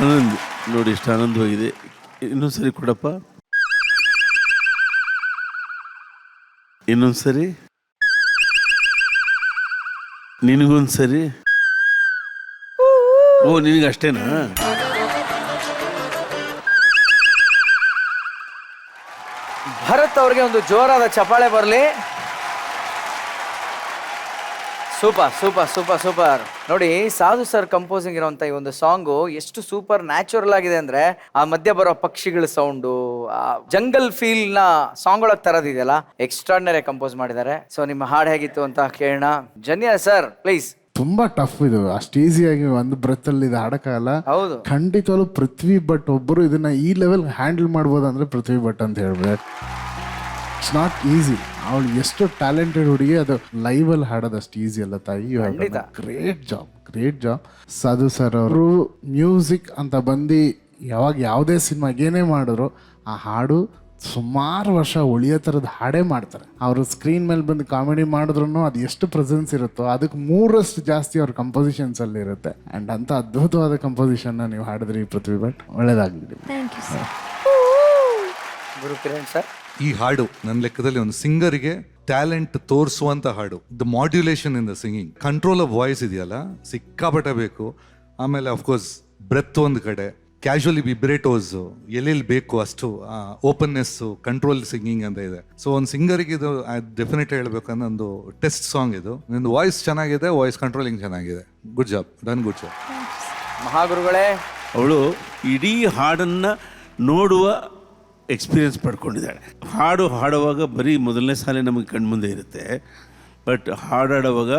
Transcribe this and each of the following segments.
ಆನಂದ್ ನೋಡಿ ಎಷ್ಟು ಆನಂದವಾಗಿದೆ. ಇನ್ನೊಂದು ಸರಿ ಕೊಡಪ್ಪ, ಇನ್ನೊಂದು ಸರಿ, ನಿನಗೊಂದು ಸರಿ. ಓ ನಿನಗೆ ಅಷ್ಟೇನಾ? ಭರತ್ ಅವ್ರಿಗೆ ಒಂದು ಜೋರಾದ ಚಪ್ಪಾಳೆ ಬರಲಿ. Super super super super. ನೋಡಿ, ಸಾಧು ಸರ್ ಕಂಪೋಸಿಂಗ್ ಇರುವಂತ ಈ ಒಂದು ಸಾಂಗು ಎಷ್ಟು ಸೂಪರ್ ನ್ಯಾಚುರಲ್ ಆಗಿದೆ ಅಂದ್ರೆ, ಆ ಮಧ್ಯ ಬರೋ ಪಕ್ಷಿಗಳ ಸೌಂಡು, ಆ ಜಂಗಲ್ ಫೀಲ್ ನ ಸಾಂಗ್ ಒಳಗೆ ತರದಿದೆಯಲ್ಲ, ಎಕ್ಸ್ಟ್ರಾರ್ಡಿನರಿ ಕಂಪೋಸ್ ಮಾಡಿದ್ದಾರೆ. ಸೊ ನಿಮ್ಮ ಹಾಡು ಹೇಗಿತ್ತು ಅಂತ ಕೇಳೋಣ. ಜನ್ಯ ಸರ್ ಪ್ಲೀಸ್. ತುಂಬಾ ಟಫ್ ಇದು, ಅಷ್ಟು ಈಸಿಯಾಗಿ ಒಂದು ಬ್ರೆತ್ ಅಲ್ಲಿ ಇದು ಹಾಡಕ್ಕಾಗಲ್ಲ. ಹೌದು, ಖಂಡಿತವಾಗ್ಲೂ ಪೃಥ್ವಿ ಭಟ್ ಒಬ್ಬರು ಇದನ್ನ ಈ ಲೆವೆಲ್ ಹ್ಯಾಂಡಲ್ ಮಾಡ್ಬೋದು ಅಂದ್ರೆ ಪೃಥ್ವಿ ಭಟ್ ಅಂತ ಹೇಳ್ಬೇಕು. It's not easy. ಅವಳು ಎಷ್ಟು ಟ್ಯಾಲೆಂಟೆಡ್ ಹುಡುಗಿ, ಅದು ಲೈವ್ ಅಲ್ಲಿ ಹಾಡೋದು ಅಷ್ಟು ಈಸಿ ಅಲ್ಲ ತಾಯಿ. Great job, great job. ಸಾಧು ಸರ್ ಅವರು ಮ್ಯೂಸಿಕ್ ಅಂತ ಬಂದು ಯಾವಾಗ ಯಾವುದೇ ಸಿನಿಮಾಗೆ ಏನೇ ಮಾಡಿದ್ರು ಆ ಹಾಡು ಸುಮಾರು ವರ್ಷ ಉಳಿಯೋ ಥರದ ಹಾಡೇ ಮಾಡ್ತಾರೆ. ಅವರು ಸ್ಕ್ರೀನ್ ಮೇಲೆ ಬಂದು ಕಾಮಿಡಿ ಮಾಡಿದ್ರು ಅದು ಎಷ್ಟು ಪ್ರೆಸೆನ್ಸ್ ಇರುತ್ತೋ ಅದಕ್ಕೆ 3ರಷ್ಟು ಜಾಸ್ತಿ ಅವ್ರ ಕಂಪೋಸಿಷನ್ಸ್ ಅಲ್ಲಿ ಇರುತ್ತೆ. ಅಂಡ್ ಅಂತ ಅದ್ಭುತವಾದ ಕಂಪೋಸಿಷನ್ ನೀವು ಹಾಡಿದ್ರಿ ಪೃಥ್ವಿ ಭಟ್, ಒಳ್ಳೇದಾಗಲಿ. ಗುರು ಕಿರಣ್ ಸರ್. ಈ ಹಾಡು ನನ್ನ ಲೆಕ್ಕದಲ್ಲಿ ಒಂದು ಸಿಂಗರ್ಗೆ ಟ್ಯಾಲೆಂಟ್ ತೋರಿಸುವಂತ ಹಾಡು. The modulation in the singing, control of voice ಇದೆಯಲ್ಲ ಸಿಕ್ಕಾಪಟ್ಟೆ ಬೇಕು. ಆಮೇಲೆ ಅಫ್ಕೋರ್ಸ್ ಬ್ರೆತ್ ಒಂದು ಕಡೆ, ಕ್ಯಾಶುವಲಿ ವಿಬ್ರೇಟೋಸ್ ಎಲ್ಲೆಲ್ಲಿ ಬೇಕು ಅಷ್ಟು ಓಪನ್ನೆಸ್ಸು, ಕಂಟ್ರೋಲ್ ಸಿಂಗಿಂಗ್ ಅಂತ ಇದೆ. ಸೊ ಒಂದು ಸಿಂಗರ್ಗೆ ಇದು ಡೆಫಿನೆಟ್ ಹೇಳ್ಬೇಕಂದ್ರೆ ಒಂದು ಟೆಸ್ಟ್ ಸಾಂಗ್ ಇದು. ನಿಮ್ದು ವಾಯ್ಸ್ ಚೆನ್ನಾಗಿದೆ, ವಾಯ್ಸ್ ಕಂಟ್ರೋಲಿಂಗ್ ಚೆನ್ನಾಗಿದೆ. Good job, done good job. ಮಹಾಗುರುಗಳೇ, ಅವಳು ಇಡೀ ಹಾಡನ್ನು ನೋಡುವ ಎಕ್ಸ್ಪೀರಿಯನ್ಸ್ ಪಡ್ಕೊಂಡಿದ್ದಾಳೆ. ಹಾಡು ಹಾಡುವಾಗ ಬರೀ ಮೊದಲನೇ ಸಾಲೆ ನಮಗೆ ಕಣ್ಮುಂದೆ ಇರುತ್ತೆ, ಬಟ್ ಹಾಡಾಡುವಾಗ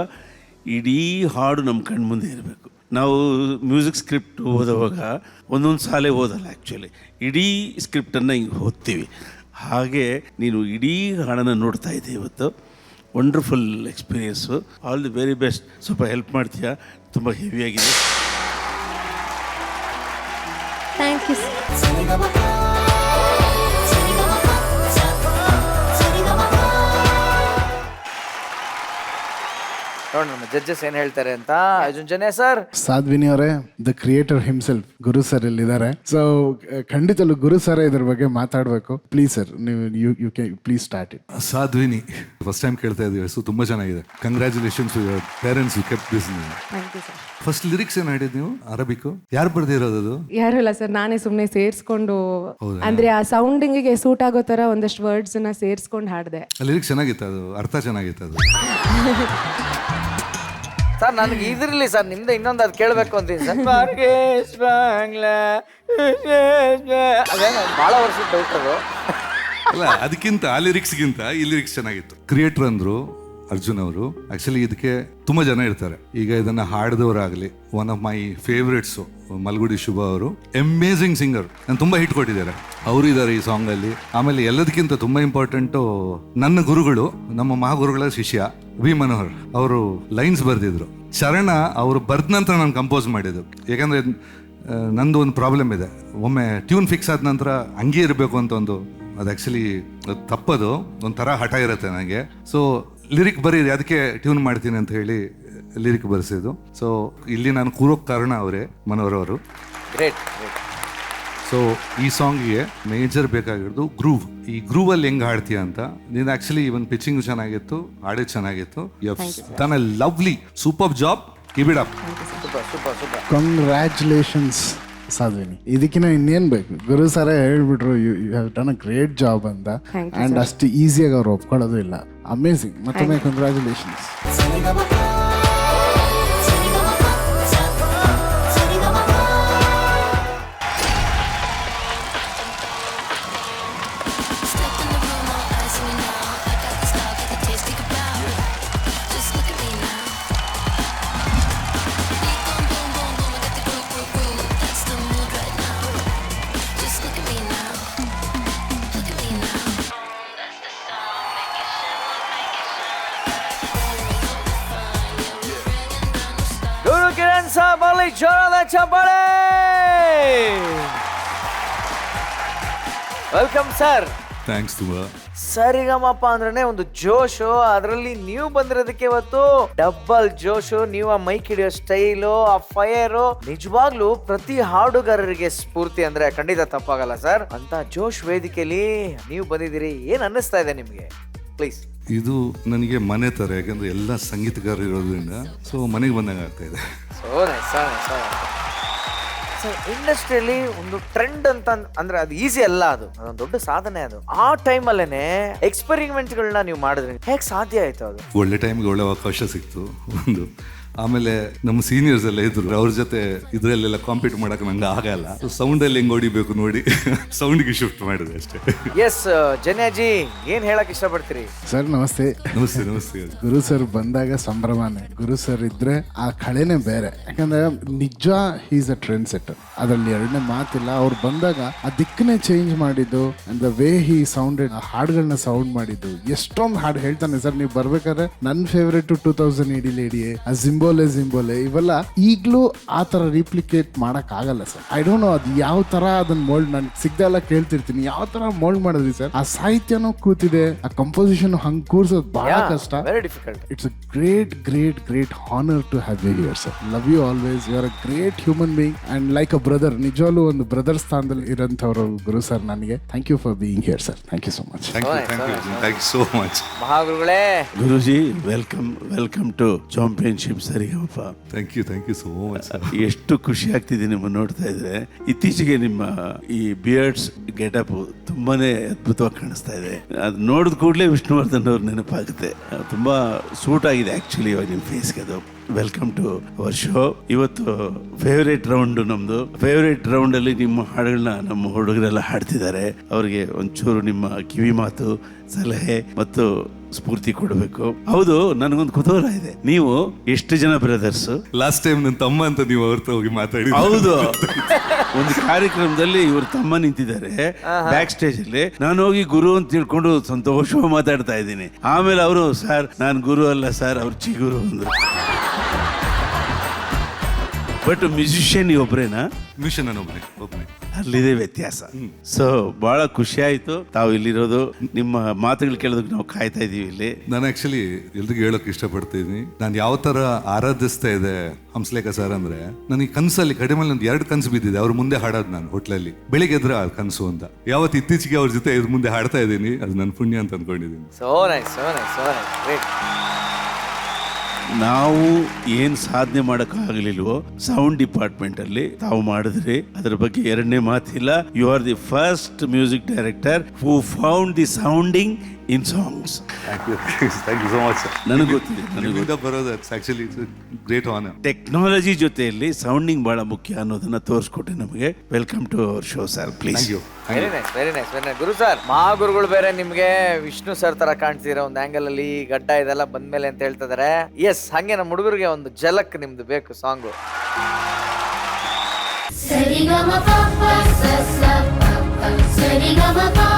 ಇಡೀ ಹಾಡು ನಮ್ಮ ಕಣ್ಮುಂದೆ ಇರಬೇಕು. ನಾವು ಮ್ಯೂಸಿಕ್ ಸ್ಕ್ರಿಪ್ಟ್ ಓದುವಾಗ ಒಂದೊಂದು ಸಾಲೆ ಓದಲ್ಲ, ಆ್ಯಕ್ಚುಲಿ ಇಡೀ ಸ್ಕ್ರಿಪ್ಟನ್ನು ಹಿಂಗೆ ಓದ್ತೀವಿ. ಹಾಗೆ ನೀನು ಇಡೀ ಹಾಡನ್ನು ನೋಡ್ತಾ ಇದ್ದೆ ಇವತ್ತು. Wonderful experience. All the very best. ಸ್ವಲ್ಪ ಹೆಲ್ಪ್ ಮಾಡ್ತೀಯಾ? ತುಂಬ ಹೆವಿಯಾಗಿದೆ. Thank you sir. ನೋಡಿ ನಮ್ಮ ಜಡ್ಜಸ್ ಏನ್ ಹೇಳ್ತಾರೆ ಅಂತ. ಜನ್ಯ ಸರ್. ಸಾಧ್ವಿನಿ ಅವರೇ, the creator himself Guru sir ಇಲ್ಲಿದ್ದಾರೆ. ಸೊ ಖಂಡಿತಲ್ಲೂ ಗುರು ಸರ್ ಇದ್ರ ಬಗ್ಗೆ ಮಾತಾಡಬೇಕು. ಪ್ಲೀಸ್ ಸರ್, ನೀವು you can please start it. Sadhvini, first time ಕೇಳ್ತಾ ಇದ್ದೀವಿ, ಸೊ ತುಂಬ ಚೆನ್ನಾಗಿದೆ. Congratulations to your parents who kept this. Thank you sir. First lyrics ಏನು ಹಾಡಿದ್ ನೀವು? ಅರಬಿಕ್ಕು ಯಾರು ಬರ್ದಿರೋದು? ಯಾರು ಇಲ್ಲ ಸರ್, ನಾನೇ ಸುಮ್ಮನೆ ಸೇರಿಸ್ಕೊಂಡು, ಅಂದ್ರೆ ಆ ಸೌಂಡಿಂಗಿಗೆ ಸೂಟ್ ಆಗೋ ತರ ಒಂದಷ್ಟು ವರ್ಡ್ಸ್ ನ ಸೇರಿಸ್ಕೊಂಡು ಹಾಡಿದೆ. ಲಿರಿಕ್ಸ್ ಚೆನ್ನಾಗಿತ್ತು, ಅದು ಅರ್ಥ ಚೆನ್ನಾಗಿತ್ತು ಅದು. ಸರ್ ನನಗೆ ಇದ್ರಲ್ಲಿ ಸರ್ ನಿಮ್ದು ಇನ್ನೊಂದು ಅದು ಕೇಳಬೇಕು ಅಂತೀನಿ ಸರ್. ಭಾಳ ವರ್ಷದ ಡೌಟ್ ಅದು. ಅಲ್ಲ, ಅದಕ್ಕಿಂತ ಆ ಲಿರಿಕ್ಸ್ಗಿಂತ ಈ ಲಿರಿಕ್ಸ್ ಚೆನ್ನಾಗಿತ್ತು. ಕ್ರಿಯೇಟರ್ ಅಂದ್ರು ಅರ್ಜುನ್ ಅವರು. ಆಕ್ಚುಲಿ ಇದಕ್ಕೆ ತುಂಬಾ ಜನ ಇರ್ತಾರೆ. ಈಗ ಇದನ್ನ ಹಾಡಿದವರಾಗಲಿ, one of my favourites Malgudi ಶುಭ ಅವರು, ಅಮೇಝಿಂಗ್ ಸಿಂಗರ್, ನಾನು ತುಂಬಾ ಹಿಟ್ ಕೊಟ್ಟಿದ್ದಾರೆ. ಅವರು ಇದ್ದಾರೆ ಈ ಸಾಂಗ್ ಅಲ್ಲಿ. ಆಮೇಲೆ ಎಲ್ಲದಕ್ಕಿಂತ ತುಂಬಾ ಇಂಪಾರ್ಟೆಂಟು, ನನ್ನ ಗುರುಗಳು, ನಮ್ಮ ಮಹಾಗುರುಗಳ ಶಿಷ್ಯ ವಿ ಮನೋಹರ್ ಅವರು ಲೈನ್ಸ್ ಬರ್ದಿದ್ರು. ಚರಣ ಅವರು ಬರ್ದ ನಂತರ ನಾನು ಕಂಪೋಸ್ ಮಾಡಿದ್ದು. ಯಾಕಂದ್ರೆ ನಂದು ಒಂದು ಪ್ರಾಬ್ಲಮ್ ಇದೆ, ಒಮ್ಮೆ ಟ್ಯೂನ್ ಫಿಕ್ಸ್ ಆದ ನಂತರ ಹಂಗೆ ಇರಬೇಕು ಅಂತ ಒಂದು, ಅದು ಆ್ಯಕ್ಚುಲಿ ತಪ್ಪದು, ಒಂಥರ ಹಠ ಇರುತ್ತೆ ನನಗೆ. ಸೊ ಲಿರಿಕ್ ಬರೀರಿ, ಅದಕ್ಕೆ ಟ್ಯೂನ್ ಮಾಡ್ತೀನಿ ಅಂತ ಹೇಳಿ ಲಿರಿಕ್ ಬರೆಸಿದ್ದು. ಸೊ ಇಲ್ಲಿ ನಾನು ಕೂರೋಕ್ ಕಾರಣ ಅವರೇ, ಮನೋಹರ್ ಅವರು. ಗ್ರೇಟ್. ಸೊ ಈ ಸಾಂಗಿಗೆ ಮೇಜರ್ ಬೇಕಾಗಿರೋದು ಗ್ರೂವ್. ಈ ಗ್ರೂವ್ ಅಲ್ಲಿ ಹೆಂಗ್ ಹಾಡ್ತೀಯ ಅಂತ. ನೀನು ಆಕ್ಚುಲಿ ಇವನ್ ಪಿಚಿಂಗ್ ಚೆನ್ನಾಗಿತ್ತು, ಹಾಡೇ ಚೆನ್ನಾಗಿತ್ತು. You have done a lovely super job. Keep it up. Super super super. Congratulations Sadhvini. ಇದಕ್ಕಿಂತ ಇನ್ನೇನು ಬೇಕು? ಗುರು ಸರೇ ಹೇಳ್ಬಿಟ್ರು you have done a great job ಅಂತ. ಅಂಡ್ ಅಷ್ಟು ಈಸಿಯಾಗಿ ಅವ್ರು ಒಪ್ಕೊಳ್ಳೋದು ಇಲ್ಲ. ಅಮೇಝಿಂಗ್. ಮತ್ತೊಮ್ಮೆ ಕಂಗ್ರ್ಯಾಚುಲೇಷನ್ಸ್. ಗುರು ಕಿರಣ್ ಸಾಬ್ ಅಲ್ಲಿ ಜೋರಾದ ಚಪ್ಪಾಳೆ. Welcome sir. ಥ್ಯಾಂಕ್ಸ್ ತುಂಬಾ. ಸರಿಗಮಪ ಅಂದ್ರೆ ಒಂದು ಜೋಶು, ಅದರಲ್ಲಿ ನೀವು ಬಂದಿರೋದಕ್ಕೆ ಇವತ್ತು ಡಬಲ್ ಜೋಶು. ನೀವು ಆ ಮೈಕ್ ಹಿಡಿಯೋ ಸ್ಟೈಲು, ಆ ಫೈರು ನಿಜವಾಗ್ಲೂ ಪ್ರತಿ ಹಾಡುಗಾರರಿಗೆ ಸ್ಫೂರ್ತಿ ಅಂದ್ರೆ ಖಂಡಿತ ತಪ್ಪಾಗಲ್ಲ ಸರ್. ಅಂತ ಜೋಶ್ ವೇದಿಕೆಯಲ್ಲಿ ನೀವು ಬಂದಿದ್ದೀರಿ, ಏನ್ ಅನ್ನಿಸ್ತಾ ಇದೆ ನಿಮ್ಗೆ? ಪ್ಲೀಸ್. ಇದು ನನಗೆ ಮನೆ ಥರ, ಯಾಕಂದ್ರೆ ಎಲ್ಲ ಸಂಗೀತಗಾರರು ಇರೋದ್ರಿಂದ ಸೊ ಮನೆಗೆ ಬಂದಂಗೆ ಆಗ್ತಾ ಇದೆ. ಇಂಡಸ್ಟ್ರಿಯಲ್ಲಿ ಒಂದು ಟ್ರೆಂಡ್ ಅಂತ ಅಂದ್ರೆ ಅದು ಈಸಿ ಅಲ್ಲ, ಅದೊಂದು ದೊಡ್ಡ ಸಾಧನೆ. ಅದು ಆ ಟೈಮ್ ಅಲ್ಲೇನೆ ಎಕ್ಸ್ಪೆರಿಮೆಂಟ್ ಗಳನ್ನ ನೀವು ಮಾಡಿದ್ರಿ, ಹೇಗೆ ಸಾಧ್ಯ ಆಯ್ತು ಅದು? ಒಳ್ಳೆ ಟೈಮ್ಗೆ ಒಳ್ಳೆ ಅವಕಾಶ ಸಿಕ್ತು ಒಂದು. ಆಮೇಲೆ ನಮ್ಮ ಸೀನಿಯರ್ಸ್ ಎಲ್ಲ ಇದ್ರು, ಅವ್ರ ಜೊತೆ ಇದ್ರಲ್ಲೆಲ್ಲ ಕಾಂಪೀಟ್ ಮಾಡಕ್ಕೆ ನಂಗೆ ಆಗಲ್ಲ. ಸೌಂಡ್ ಅಲ್ಲಿ ಹೆಂಗ್ ಹೊಡಿಬೇಕು ನೋಡಿ ಸೌಂಡ್ಗೆ ಶಿಫ್ಟ್ ಮಾಡಿದೆ ಅಷ್ಟೇ. ಎಸ್ ಜನ್ಯಾಜಿ, ಏನ್ ಹೇಳಕ್ ಇಷ್ಟಪಡ್ತೀರಿ? ಸರ್ ನಮಸ್ತೆ. ನಮಸ್ತೆ ನಮಸ್ತೆ. ಗುರು ಸರ್ ಬಂದಾಗ ಸಂಭ್ರಮನೇ. ಗುರು ಸರ್ ಇದ್ರೆ ಆ ಕಳೆನೇ ಬೇರೆ, ಯಾಕಂದ್ರೆ ನಿಜ ಈಸ್ ಅ ಟ್ರೆಂಡ್ ಸೆಟ್ಟರ್, ಅದರಲ್ಲಿ ಎರಡನೇ ಮಾತಿಲ್ಲ. ಅವ್ರು ಬಂದಾಗ ಆ ದಿಕ್ಕನ್ನೇ ಚೇಂಜ್ ಮಾಡಿದ್ದು, and the way he sounded, ಆ ಹಾಡುಗಳನ್ನ ಸೌಂಡ್ ಮಾಡಿದ್ದು. ಎಷ್ಟೊಂದು ಹಾಡು ಹೇಳ್ತಾನೆ ಸರ್. ನೀವು ಬರ್ಬೇಕಾದ್ರೆ ನನ್ನ ಫೇವ್ರೇಟ್ 2080 ಲೇಡಿಯೇ, ಆ ಜಿಂಬೋಲೆ ಇವೆಲ್ಲ ಈಗಲೂ ಆ ತರ ರಿಪ್ಲಿಕೇಟ್ ಮಾಡಕ್ ಆಗಲ್ಲ ಸರ್. ಐ ಡೋಂಟ್ ನೋ ಅದು ಯಾವ ತರ ಅದನ್ನ ಮೋಲ್ಡ್, ನಾನು ಸಿಗ್ದೆಲ್ಲ ಕೇಳ್ತಿರ್ತೀನಿ ಯಾವ ತರ ಮೋಲ್ಡ್ ಮಾಡಿದ್ರಿ ಸರ್. ಆ ಸಾಹಿತ್ಯನೂ ಕೂತಿದೆ, ಆ ಕಂಪೋಸಿಷನ್ ಹಂಗ್ ಕೂರ್ಸೋದು ಬಹಳ ಕಷ್ಟ. Very difficult. It's a great honour to have you here sir. Love you always. You are a great human being and like a brother. ನಿಜವಾಗ್ಲೂ ಒಂದು ಬ್ರದರ್ ಸ್ಥಾನದಲ್ಲಿ ಇರೋಂಥವ್ರು ಗುರು ಸರ್ ನನಗೆ. Thank you for being here sir. Thank you so much. Thank you so much. ಮಹಾಗುರುಗಳೇ, Guruji welcome to championship Sarigamapa. Thank you so much. ಎಷ್ಟು ಖುಷಿ ಆಗ್ತಿದೆ ನಿಮ್ಮ ನೋಡ್ತಾ ಇದ್ರೆ. ಇತ್ತೀಚೆಗೆ ನಿಮ್ಮ ಈ ಬಿಯರ್ಡ್ಸ್ ಗೆಟಪ್ ತುಂಬಾನೇ ಅದ್ಭುತವಾಗಿ ಕಾಣಿಸ್ತಾ ಇದೆ. ಅದು ನೋಡಿದ ಕೂಡಲೇ ವಿಷ್ಣುವರ್ಧನ್ ಅವ್ರ ನೆನಪಾಗುತ್ತೆ. ತುಂಬಾ ಸೂಟ್ ಆಗಿದೆ ಆಕ್ಚುಲಿ ಇವಾಗ ನಿಮ್ಮ ಫೇಸ್ಗೆ ಅದು. Welcome to our show. ಇವತ್ತು ಫೇವರೇಟ್ ರೌಂಡ್ ನಮ್ದು. ಫೇವರೇಟ್ ರೌಂಡ್ ಅಲ್ಲಿ ನಿಮ್ಮ ಹಾಡುಗಳನ್ನ ನಮ್ಮ ಹುಡುಗರೆಲ್ಲ ಹಾಡ್ತಿದ್ದಾರೆ. ಅವರಿಗೆ ಒಂಚೂರು ನಿಮ್ಮ ಕಿವಿ ಮಾತು, ಸಲಹೆ ಮತ್ತು ಸ್ಫೂರ್ತಿ ಕೊಡಬೇಕು. ಹೌದು, ನನಗೊಂದು ಕುತೂಹಲ ಇದೆ. ನೀವು ಎಷ್ಟು ಜನ ಬ್ರದರ್ಸ್? ಲಾಸ್ಟ್ ಟೈಮ್ ನನ್ನ ತಮ್ಮ ಅಂತ ನೀವು ಅವ್ರ ಹೋಗಿ ಮಾತಾಡಿ. ಹೌದು, ಒಂದು ಕಾರ್ಯಕ್ರಮದಲ್ಲಿ ಇವ್ರ ತಮ್ಮ ನಿಂತಿದ್ದಾರೆ ಬ್ಯಾಕ್ ಸ್ಟೇಜ್ ಅಲ್ಲಿ. ನಾನು ಹೋಗಿ ಗುರು ಅಂತ ತಿಳ್ಕೊಂಡು ಸಂತೋಷವಾಗಿ ಮಾತಾಡ್ತಾ ಇದ್ದೀನಿ. ಆಮೇಲೆ ಅವರು, ಸರ್ ನಾನು ಗುರು ಅಲ್ಲ ಸರ್, ಅವ್ರು ಚಿಗುರು ಅಂದ್ರು. But musician ಒಬ್ರೇನಾ? ಮಿಷನ್ ಒಬ್ಬನೇ. ಅಲ್ಲಿದೆ ವ್ಯತ್ಯಾಸ. ಸೊ ಬಹಳ ಖುಷಿ ಆಯ್ತು ತಾವು ಇಲ್ಲಿರೋದು. ನಿಮ್ಮ ಮಾತುಗಳು ಕೇಳೋದಕ್ಕೆ ನಾವು ಕಾಯ್ತಾ ಇದೀವಿ ಇಲ್ಲಿ. ನಾನು ಆಕ್ಚುಲಿ ಎಲ್ರಿಗೂ ಹೇಳೋಕೆ ಇಷ್ಟಪಡ್ತೀನಿ, ನಾನು ಯಾವ ತರ ಆರಾಧಿಸ್ತಾ ಇದೆ ಹಂಸಲೇಖ ಸರ್ ಅಂದ್ರೆ, ನನಗೆ ಕನಸಲ್ಲಿ ಕಡಿಮೆ ಒಂದು 2 ಕನಸು ಬಿದ್ದಿದೆ. ಅವ್ರ ಮುಂದೆ ಹಾಡೋದು ನಾನು ಹೋಟ್ಲಲ್ಲಿ ಬೆಳಿಗ್ಗೆ ಎದ್ರೆ ಆ ಕನಸು ಅಂತ. ಯಾವತ್ತು ಇತ್ತೀಚೆಗೆ ಅವ್ರ ಜೊತೆ ಇದ್ರ ಮುಂದೆ ಹಾಡ್ತಾ ಇದ್ದೀನಿ, ಅದು ನನ್ನ ಪುಣ್ಯ ಅಂತ ಅನ್ಕೊಂಡಿದ್ದೀನಿ. So nice. ಗ್ರೇಟ್. ನಾವು ಏನ್ ಸಾಧನೆ ಮಾಡೋಕ್ಕಾಗಲಿಲ್ವೋ ಸೌಂಡ್ ಡಿಪಾರ್ಟ್ಮೆಂಟ್ ಅಲ್ಲಿ ತಾವು ಮಾಡಿದ್ರಿ. ಅದರ ಬಗ್ಗೆ ಎರಡನೇ ಮಾತಿಲ್ಲ. You are the first music director who found the sounding in songs. Thank you so much. ನನಗೆ ಗೊತ್ತಿದೆ, ಬರೋದು ಆಕ್ಚುಲಿ ಗ್ರೇಟ್ ಆನರ್. ಟೆಕ್ನಾಲಜಿ ಜೊತೆಯಲ್ಲಿ ಸೌಂಡಿಂಗ್ ಬಹಳ ಮುಖ್ಯ ಅನ್ನೋದನ್ನ ತೋರಿಸ್ಕೊಟ್ಟೆ ನಮಗೆ. Welcome to our show sir, please. Very nice. Guru sir, ಮಹಾಗುರುಗಳು ಬೇರೆ ನಿಮ್ಗೆ ವಿಷ್ಣು ಸರ್ ತರ ಕಾಣ್ತಿದ್ದೀರಾ ಒಂದು ಆಂಗಲ್ ಅಲ್ಲಿ, ಗಡ್ಡ ಇದೆಲ್ಲ ಬಂದ್ಮೇಲೆ ಅಂತ ಹೇಳ್ತಿದಾರೆ. ಎಸ್, ಹಂಗೆ ನಮ್ಮ ಹುಡುಗರಿಗೆ ಒಂದು ಝಲಕ್ ನಿಮ್ದು ಬೇಕು ಸಾಂಗು. ಸರಿಗಮ ಪ ಪ ಸ ಸ ಪ ಪ ಸರಿಗಮ ಪ